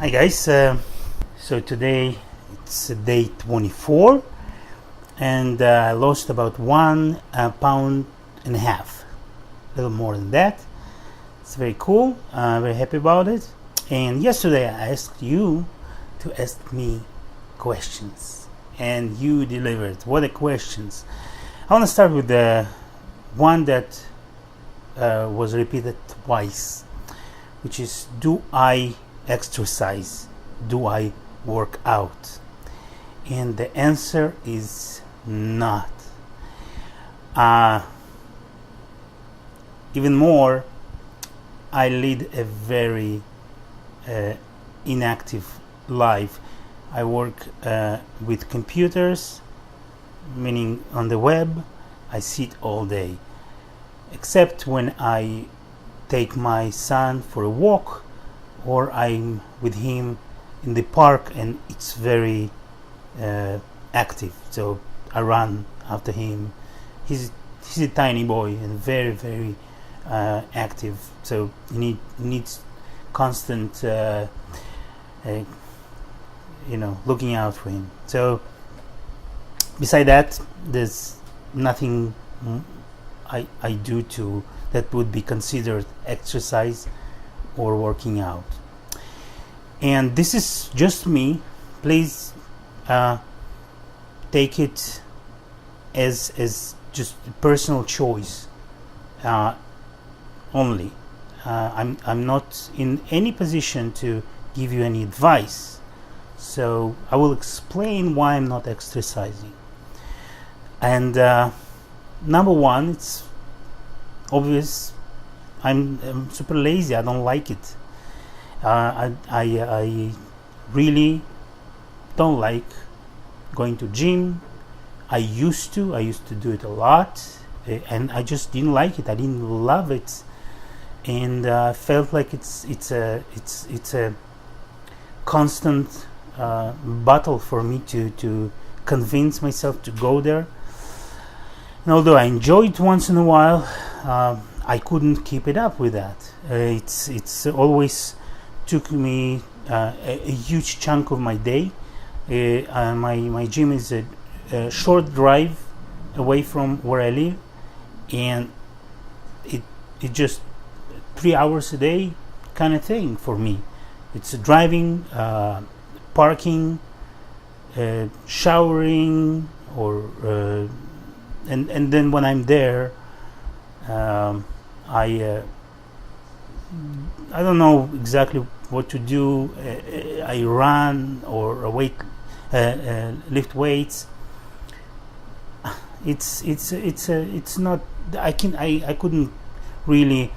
Hi guys, so today it's day 24 and I lost about 1.5 pounds, a little more than that. It's very cool, very happy about it. And yesterday I asked you to ask me questions and you delivered. What are questions? I want to start with the one that was repeated twice, which is, do I exercise? Do I work out? And the answer is not. Even more, I lead a very inactive life. I work with computers, meaning on the web. I sit all day, except when I take my son for a walk or I'm with him in the park and it's very active, so I run after him. He's a tiny boy and very active, so he needs constant looking out for him. So beside that, there's nothing I do to that would be considered exercise or working out. And this is just me. Please take it as just a personal choice only. I'm not in any position to give you any advice, so I will explain why I'm not exercising. And number one, it's obvious. I'm super lazy. I don't like it. I really don't like going to gym. I used to do it a lot, and I just didn't like it. I didn't love it, and I felt like it's a constant battle for me to convince myself to go there. And although I enjoy it once in a while, I couldn't keep it up with that. It's always took me a huge chunk of my day. My gym is a short drive away from where I live, and it just 3 hours a day kind of thing for me. It's driving, parking, showering, or and then when I'm there, I don't know exactly what to do. I run or lift weights. It's not. I couldn't really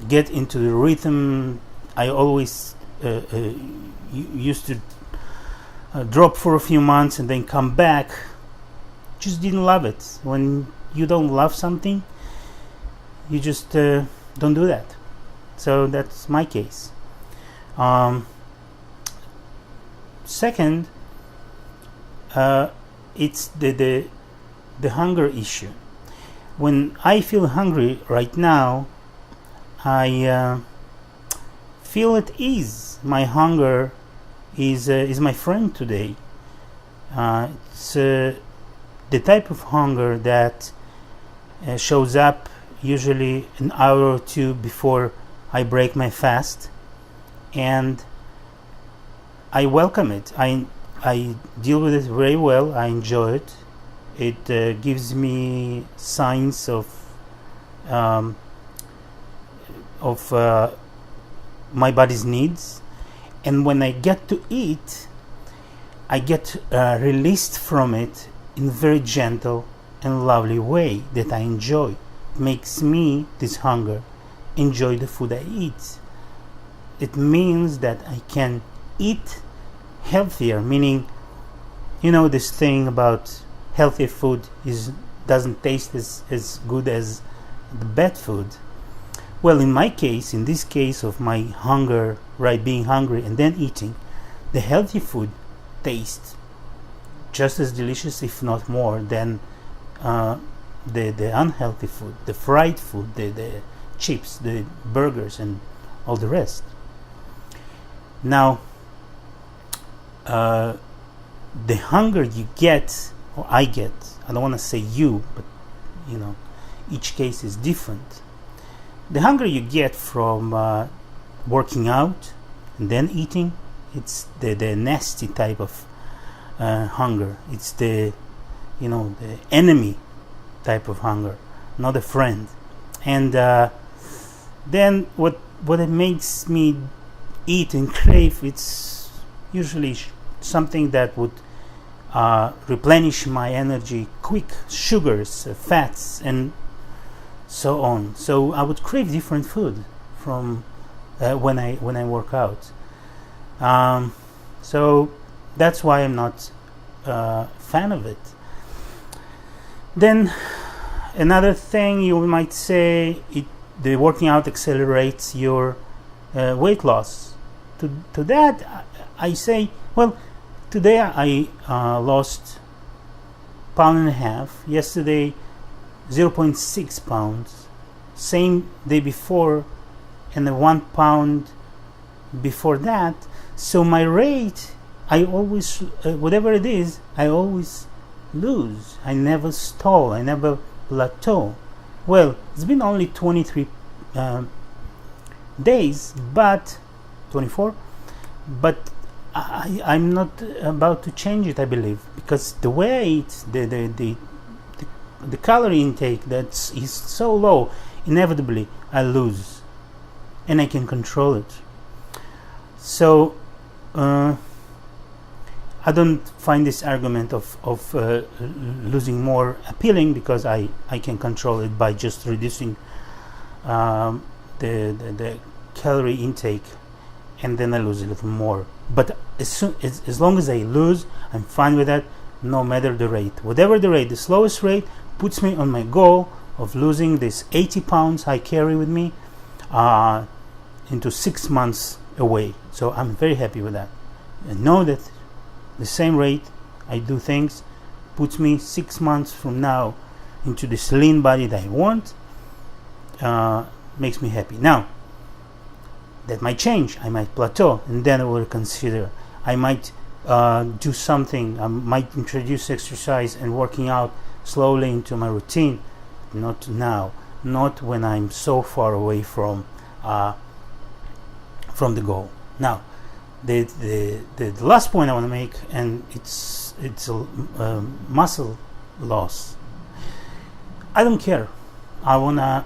get into the rhythm. I always used to drop for a few months and then come back. Just didn't love it. When you don't love something, you just don't do that. So that's my case. Second, it's the hunger issue. When I feel hungry right now, I feel at ease. My hunger is my friend today. It's the type of hunger that shows up usually an hour or two before I break my fast, and I welcome it. I deal with it very well. I enjoy it. It gives me signs of my body's needs, and when I get to eat, I get released from it in a very gentle and lovely way that I enjoy. It makes me, this hunger, enjoy the food I eat. It means that I can eat healthier, meaning, this thing about healthy food doesn't taste as good as the bad food. Well, in this case of my hunger, right, being hungry and then eating, the healthy food tastes just as delicious, if not more, than the unhealthy food, the fried food, the chips, the burgers, and all the rest. Now, the hunger you get, or I get, I don't want to say you, but each case is different. The hunger you get from working out and then eating, it's the nasty type of hunger. It's the enemy type of hunger, not a friend. And then what it makes me eat and crave, it's usually something that would replenish my energy quick, sugars, fats, and so on. So I would crave different food from when I work out. So that's why I'm not a fan of it. Then another thing you might say, the working out accelerates your weight loss. To that I say, well, today I lost 1.5 pounds. Yesterday 0.6 pounds. Same day before, and the 1 pound before that. So my rate, I always, whatever it is, I always lose. I never stall. I never plateau. Well, it's been only 23 days, but 24. But I'm not about to change it, I believe, because the weight, the calorie intake is so low, inevitably I lose, and I can control it. So I don't find this argument of losing more appealing, because I can control it by just reducing the calorie intake, and then I lose a little more. But as long as I lose, I'm fine with that, no matter the rate. Whatever the rate, the slowest rate puts me on my goal of losing this 80 pounds I carry with me into 6 months away. So I'm very happy with that. And know that the same rate I do things puts me 6 months from now into this lean body that I want, makes me happy. Now, that might change. I might plateau, and then I will consider. I might do something. I might introduce exercise and working out slowly into my routine. Not now. Not when I'm so far away from the goal. Now, the last point I want to make, and it's muscle loss. I don't care. I wanna.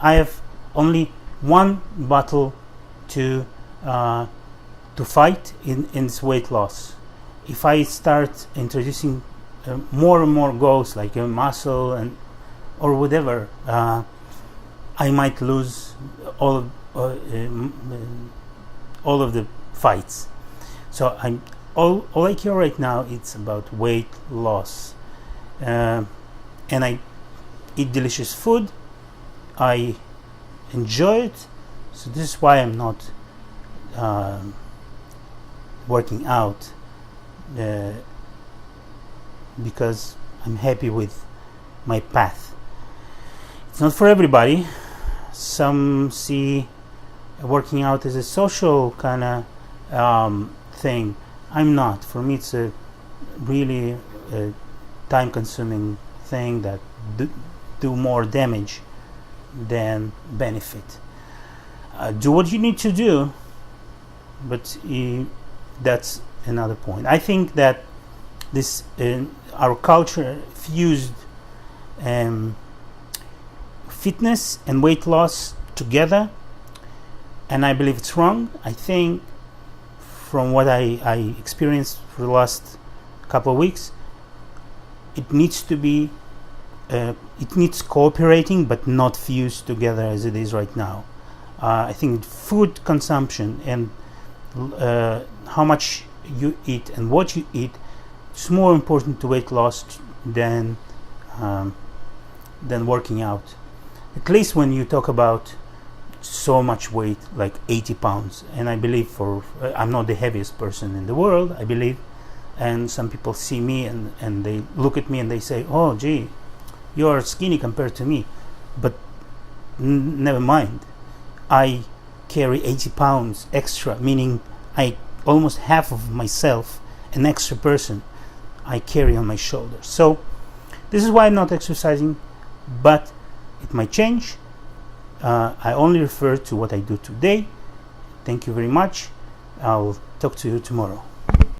I have only one battle to fight in this weight loss. If I start introducing more and more goals like muscle and or whatever, I might lose all of the fights. So all I care right now, it's about weight loss, and I eat delicious food. I enjoy it. So this is why I'm not working out, because I'm happy with my path. It's not for everybody. Some see working out as a social kind of thing. I'm not. For me, it's a really time-consuming thing that do more damage than benefit. Do what you need to do, but that's another point. I think that this our culture fused fitness and weight loss together, and I believe it's wrong. I think from what I experienced for the last couple of weeks, it needs to be it needs cooperating but not fused together as it is right now. I think food consumption and how much you eat and what you eat is more important to weight loss than working out. At least when you talk about so much weight, like 80 pounds, and I believe I'm not the heaviest person in the world, I believe, and some people see me and they look at me and they say, oh gee, you're skinny compared to me, but never mind. I carry 80 pounds extra, meaning I almost half of myself, an extra person, I carry on my shoulders. So this is why I'm not exercising, but it might change. I only refer to what I do today. Thank you very much. I'll talk to you tomorrow.